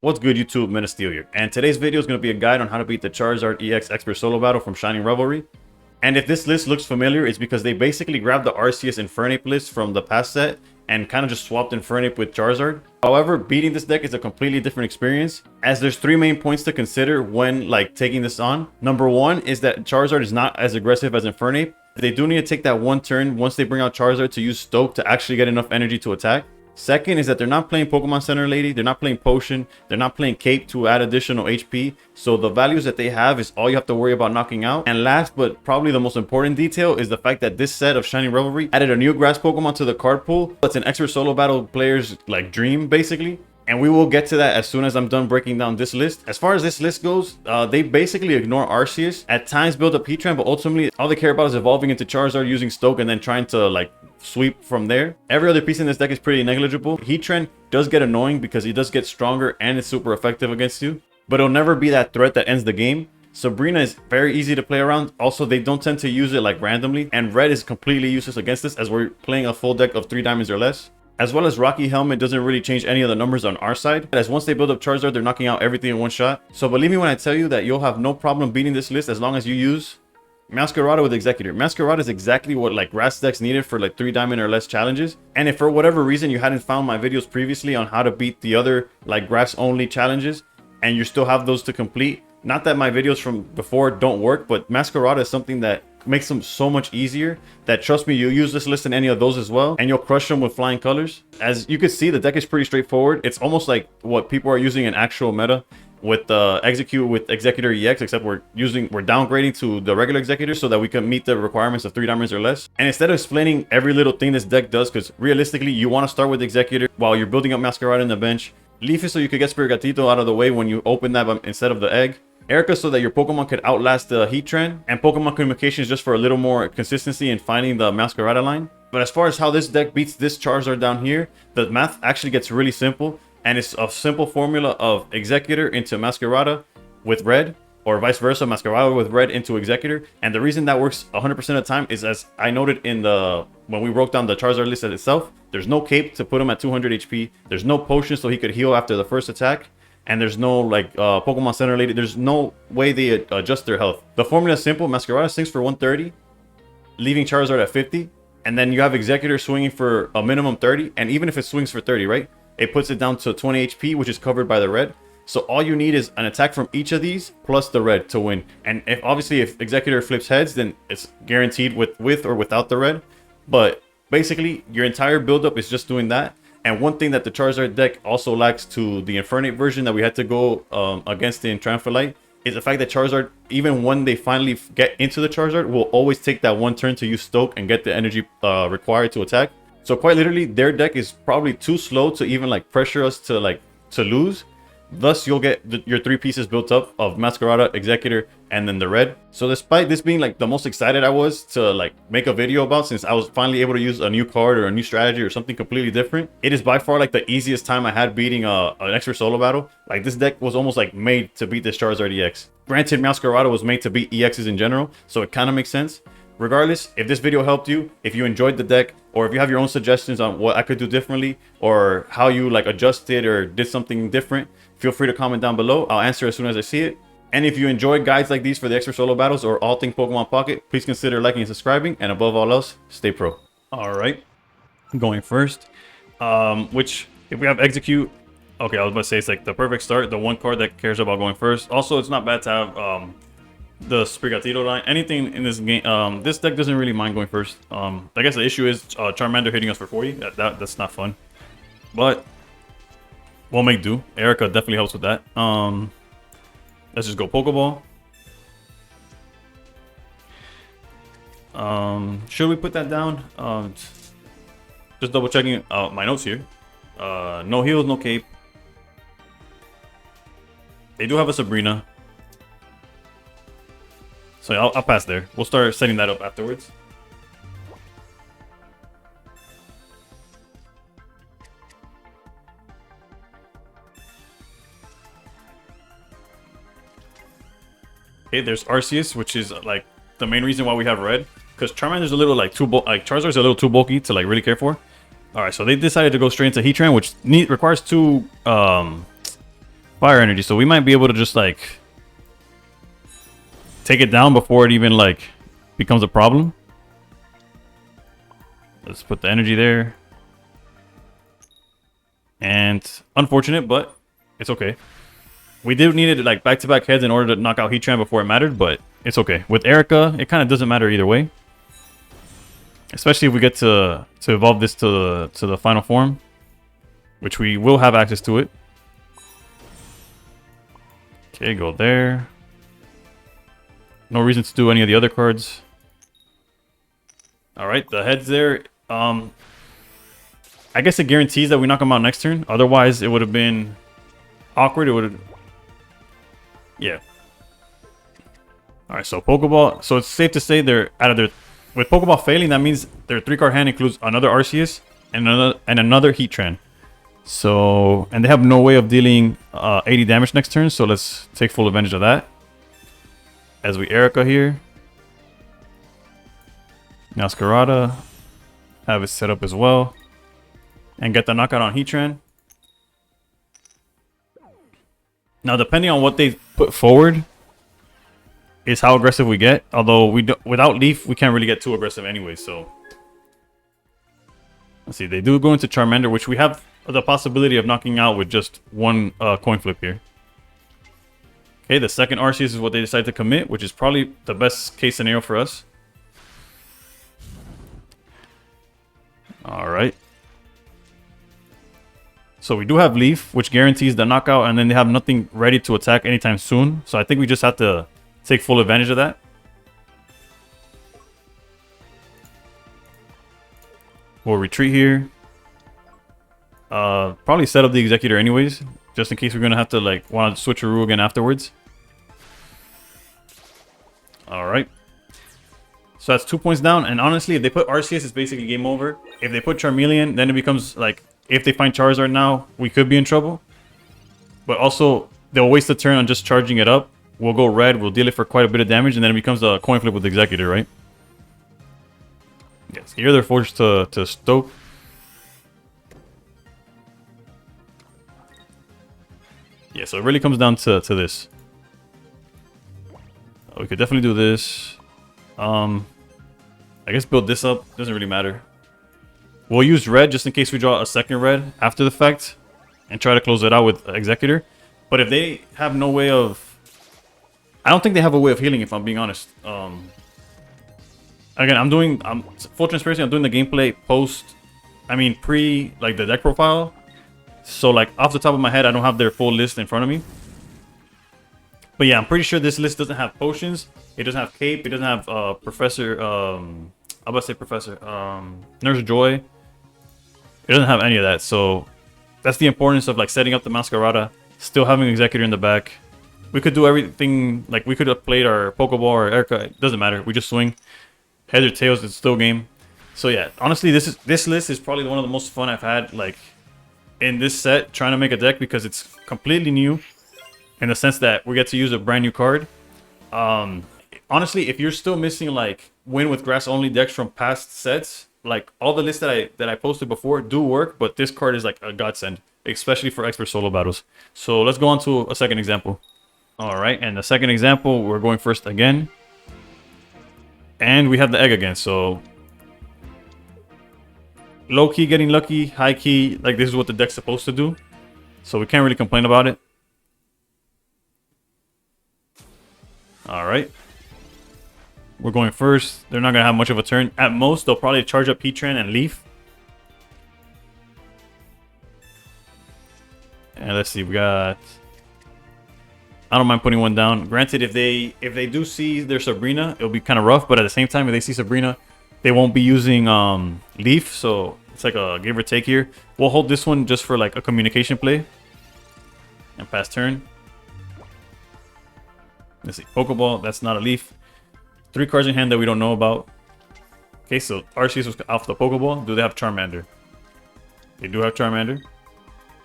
What's good, YouTube? Menasteel here, and today's video is going to be a guide on how to beat the Charizard EX Expert Solo Battle from Shining Revelry. And if this list looks familiar, it's because they basically grabbed the Arceus Infernape list from the past set and kind of just swapped Infernape with Charizard. However, beating this deck is a completely different experience, as there's three main points to consider when taking this on. Number one is that Charizard is not as aggressive as Infernape. They do need to take that one turn once they bring out Charizard to use Stoke to actually get enough energy to attack. Second is that they're not playing Pokemon Center Lady, they're not playing Potion, they're not playing Cape to add additional HP. So the values that they have is all you have to worry about knocking out. And last but probably the most important detail is the fact that this set of Shining Revelry added a new grass Pokemon to the card pool. It's an Expert Solo Battle player's dream basically. And we will get to that as soon as I'm done breaking down this list. As far as this list goes, they basically ignore Arceus. At times build up Heatran, but ultimately all they care about is evolving into Charizard using Stoke and then trying to sweep from there. Every other piece in this deck is pretty negligible. Heatran does get annoying because he does get stronger and it's super effective against you, but it'll never be that threat that ends the game. Sabrina is very easy to play around. Also, they don't tend to use it randomly, and Red is completely useless against this as we're playing a full deck of 3 diamonds or less. As well as Rocky Helmet doesn't really change any of the numbers on our side, as once they build up Charizard, they're knocking out everything in one shot. So believe me when I tell you that you'll have no problem beating this list as long as you use Meowscarada with Exeggutor. Meowscarada is exactly what grass decks needed for 3 diamond or less challenges. And if for whatever reason you hadn't found my videos previously on how to beat the other grass only challenges and you still have those to complete, not that my videos from before don't work, but Meowscarada is something that makes them so much easier that, trust me, you use this list in any of those as well and you'll crush them with flying colors. As you can see, the deck is pretty straightforward. It's almost like what people are using in actual meta with Execute with Exeggutor EX, except we're downgrading to the regular Exeggutor so that we can meet the requirements of 3 diamonds or less. And instead of explaining every little thing this deck does, because realistically you want to start with Exeggutor while you're building up Meowscarada in the bench, Leafy so you could get Sprigatito out of the way when you open that instead of the egg, Erica so that your Pokemon could outlast the Heatran, and Pokemon Communications just for a little more consistency in finding the Meowscarada line. But as far as how this deck beats this Charizard down here, the math actually gets really simple, and it's a simple formula of Exeggutor into Meowscarada with red, or vice versa, Meowscarada with red into Exeggutor. And the reason that works 100% of the time is, as I noted in when we broke down the Charizard list itself, there's no cape to put him at 200 HP, there's no potion so he could heal after the first attack, and there's no Pokemon Center Lady. There's no way they adjust their health. The formula is simple. Meowscarada sinks for 130, leaving Charizard at 50, and then you have Exeggutor swinging for a minimum 30, and even if it swings for 30, right, it puts it down to 20 HP, which is covered by the red. So all you need is an attack from each of these plus the red to win. And if Exeggutor flips heads, then it's guaranteed with or without the red. But basically your entire buildup is just doing that. And one thing that the Charizard deck also lacks to the Infernape version that we had to go against in Triumphant Light is the fact that Charizard, even when they finally get into the Charizard, will always take that one turn to use Stoke and get the energy required to attack. So quite literally, their deck is probably too slow to even pressure us to lose. Thus, you'll get your 3 pieces built up of Meowscarada, Exeggutor, and then the red. So despite this being the most excited I was to make a video about, since I was finally able to use a new card or a new strategy or something completely different, it is by far the easiest time I had beating an Expert Solo Battle. This deck was almost made to beat this Charizard EX. Granted, Meowscarada was made to beat EXs in general, so it kind of makes sense. Regardless, if this video helped you, if you enjoyed the deck, or if you have your own suggestions on what I could do differently, or how you adjusted or did something different, feel free to comment down below. I'll answer as soon as I see it. And if you enjoy guides like these for the Expert Solo Battles or all things Pokemon Pocket, please consider liking and subscribing, and above all else, stay pro. Alright, going first, which if we have Execute, okay, I was about to say it's the perfect start, the one card that cares about going first. Also, it's not bad to have the Sprigatito line. Anything in this game, this deck doesn't really mind going first. I guess the issue is Charmander hitting us for 40. That's not fun, but we'll make do. Erica definitely helps with that. Let's just go Pokeball. Should we put that down? Just double checking my notes here. No heals, no cape. They do have a Sabrina, so I'll pass there. We'll start setting that up afterwards. Okay, there's Arceus, which is the main reason why we have red, because Charmander's a little Charizard's a little too bulky to really care for. All right, so they decided to go straight into Heatran, which requires two Fire energy. So we might be able to just like take it down before it even like becomes a problem. Let's put the energy there. And unfortunate, but it's okay. We did need it like back-to-back heads in order to knock out Heatran before it mattered, but it's okay. With Erica, it kind of doesn't matter either way. Especially if we get to evolve this to the final form, which we will have access to it. Okay, go there. No reason to do any of the other cards. All right, the heads there. I guess it guarantees that we knock them out next turn. Otherwise, it would have been awkward. It would have... Yeah. Alright, so Pokeball. So it's safe to say they're out of their... With Pokeball failing, that means their 3-card hand includes another Arceus and another Heatran. So... And they have no way of dealing 80 damage next turn. So let's take full advantage of that. As we Erica here. Meowscarada. Have it set up as well. And get the knockout on Heatran. Now, depending on what they put forward, is how aggressive we get. Although without Leaf, we can't really get too aggressive anyway. So let's see. They do go into Charmander, which we have the possibility of knocking out with just one coin flip here. Okay, the second Arceus is what they decide to commit, which is probably the best case scenario for us. All right. So we do have Leaf, which guarantees the knockout, and then they have nothing ready to attack anytime soon. So I think we just have to take full advantage of that. We'll retreat here. Probably set up the Exeggutor anyways, just in case we're going to have to like want to switch a rule again afterwards. All right. So that's 2 points down. And honestly, if they put Arceus, it's basically game over. If they put Charmeleon, then it becomes like... If they find Charizard now, we could be in trouble. But also, they'll waste a turn on just charging it up. We'll go red, we'll deal it for quite a bit of damage, and then it becomes a coin flip with Exeggutor, right? Yes, here they're forced to stoke. Yeah, so it really comes down to this. We could definitely do this. I guess build this up, doesn't really matter. We'll use red just in case we draw a second red after the fact and try to close it out with Exeggutor. But if they have no way of... I don't think they have a way of healing, if I'm being honest. Again, full transparency, I'm doing the gameplay pre, like the deck profile. So like off the top of my head, I don't have their full list in front of me. But yeah, I'm pretty sure this list doesn't have potions. It doesn't have Cape. It doesn't have Professor... I'm about to say Professor. Nurse Joy. It doesn't have any of that. So that's the importance of like setting up the Meowscarada. Still having Exeggutor in the back. We could do everything. Like we could have played our Pokeball or Erica. It doesn't matter. We just swing. Heads or tails, it's still game. So yeah, honestly, this list is probably one of the most fun I've had like in this set trying to make a deck because it's completely new in the sense that we get to use a brand new card. Honestly, if you're still missing like win with grass only decks from past sets, like all the lists that I posted before do work, but this card is like a godsend, especially for expert solo battles. So let's go on to a second example. All right, and the second example, we're going first again. And we have the egg again, so low key getting lucky, high key, like this is what the deck's supposed to do. So we can't really complain about it. All right. We're going first. They're not going to have much of a turn. At most, they'll probably charge up Heatran and Leaf. And let's see, we got... I don't mind putting one down. Granted, if they do see their Sabrina, it'll be kind of rough. But at the same time, if they see Sabrina, they won't be using Leaf. So it's like a give or take here. We'll hold this one just for like a communication play. And pass turn. Let's see, Pokeball. That's not a Leaf. 3 cards in hand that we don't know about. Okay, so Arceus was off the Pokeball. Do they have Charmander? They do have Charmander.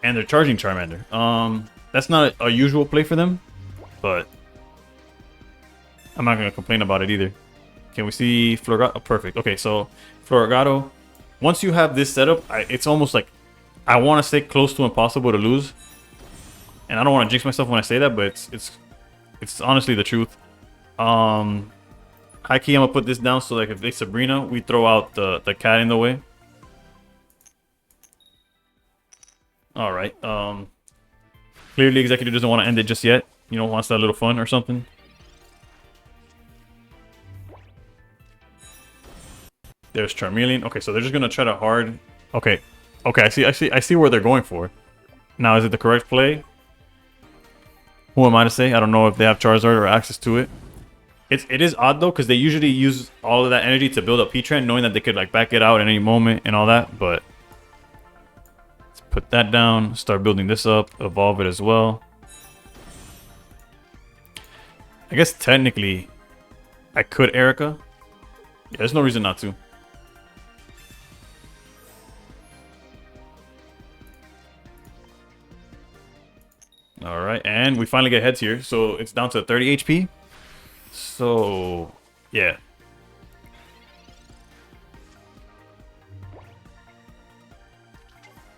And they're charging Charmander. That's not a usual play for them. But I'm not going to complain about it either. Can we see Floragato? Oh, perfect. Okay, so Floragato. Once you have this setup, it's almost like I want to stay close to impossible to lose. And I don't want to jinx myself when I say that, but it's honestly the truth. High key, I'm gonna put this down so like if they Sabrina, we throw out the cat in the way. All right. Clearly, Exeggutor doesn't want to end it just yet. You know, wants that little fun or something. There's Charmeleon. Okay, so they're just gonna try to hard. Okay, okay. I see where they're going for. Now, is it the correct play? Who am I to say? I don't know if they have Charizard or access to it. It is odd though, because they usually use all of that energy to build up P-Trend, knowing that they could like back it out at any moment and all that. But let's put that down. Start building this up. Evolve it as well. I guess technically, I could Erica. Yeah, there's no reason not to. All right, and we finally get heads here. So it's down to 30 HP. So, yeah.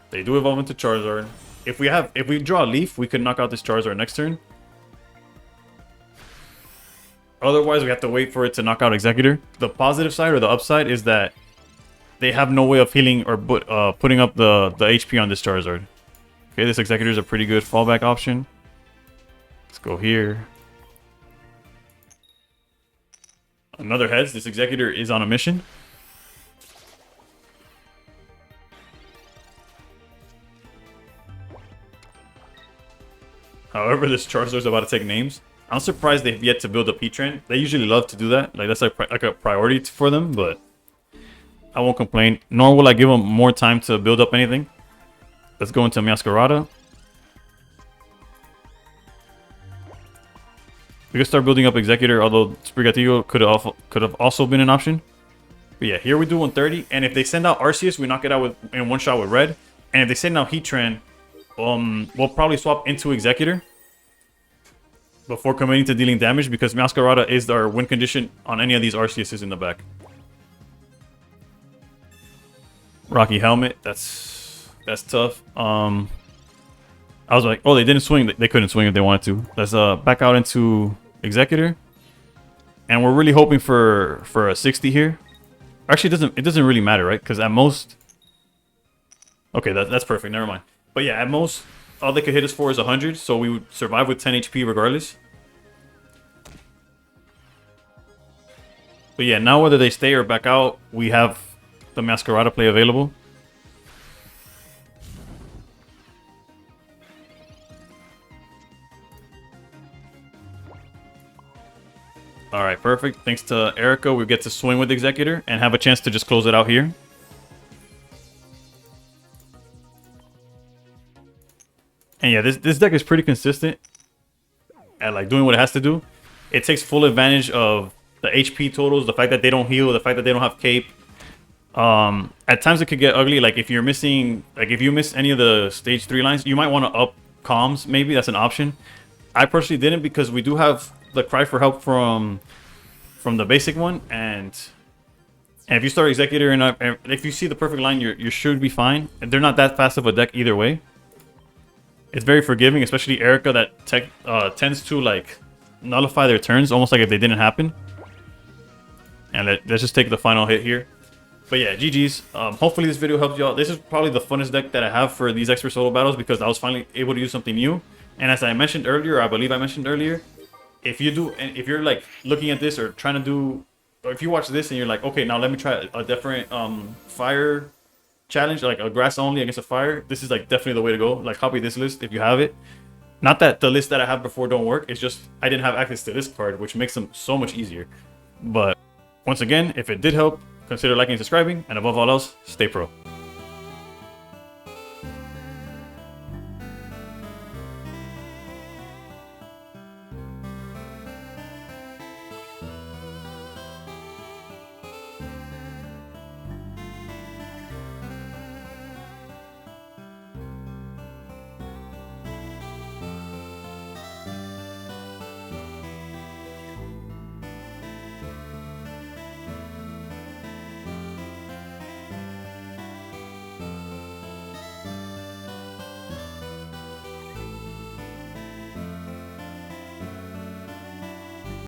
They do evolve into Charizard. If we draw a Leaf, we could knock out this Charizard next turn. Otherwise, we have to wait for it to knock out Exeggutor. The positive side or the upside is that they have no way of healing or putting up the HP on this Charizard. Okay, this Exeggutor is a pretty good fallback option. Let's go here. Another heads. This Exeggutor is on a mission. However, this Charizard is about to take names. I'm surprised they've yet to build a P-Trend. They usually love to do that. Like, that's like a priority for them, but I won't complain. Nor will I give them more time to build up anything. Let's go into Meowscarada. We can start building up Exeggutor, although Sprigatillo could have also been an option. But yeah, here we do 130, and if they send out Arceus, we knock it out in one shot with red. And if they send out Heatran, we'll probably swap into Exeggutor before committing to dealing damage, because Meowscarada is our win condition on any of these Arceuses in the back. Rocky Helmet, that's tough. I was like, oh, they didn't swing. They couldn't swing if they wanted to. Let's back out into Exeggutor, and we're really hoping for a 60 here. Actually, it doesn't really matter, right? Because at most, okay, that's perfect. Never mind. But yeah, at most, all they could hit us for is 100, so we would survive with 10 HP regardless. But yeah, now whether they stay or back out, we have the Meowscarada play available. Alright, perfect. Thanks to Erica, we get to swing with Exeggutor and have a chance to just close it out here. And yeah, this deck is pretty consistent at like doing what it has to do. It takes full advantage of the HP totals, the fact that they don't heal, the fact that they don't have cape. At times it could get ugly. Like if you're missing, like if you miss any of the stage 3 lines, you might want to up comms. Maybe that's an option. I personally didn't, because we do have the cry for help from the basic one, and if you start Exeggutor and if you see the perfect line, you should be fine. And they're not that fast of a deck either way. It's very forgiving, especially Erica that tends to like nullify their turns almost like if they didn't happen. And let's just take the final hit here. But yeah, GG's. Hopefully this video helped you out. This is probably the funnest deck that I have for these expert solo battles, because I was finally able to use something new. And as I mentioned earlier, I believe I mentioned earlier, if you're like looking at this or trying to do, or if you watch this and you're like, okay, now let me try a different fire challenge, like a grass only against a fire, this is like definitely the way to go. Like, copy this list if you have it. Not that the list that I had before don't work, it's just I didn't have access to this card, which makes them so much easier. But once again, if it did help, consider liking and subscribing, and above all else, stay pro.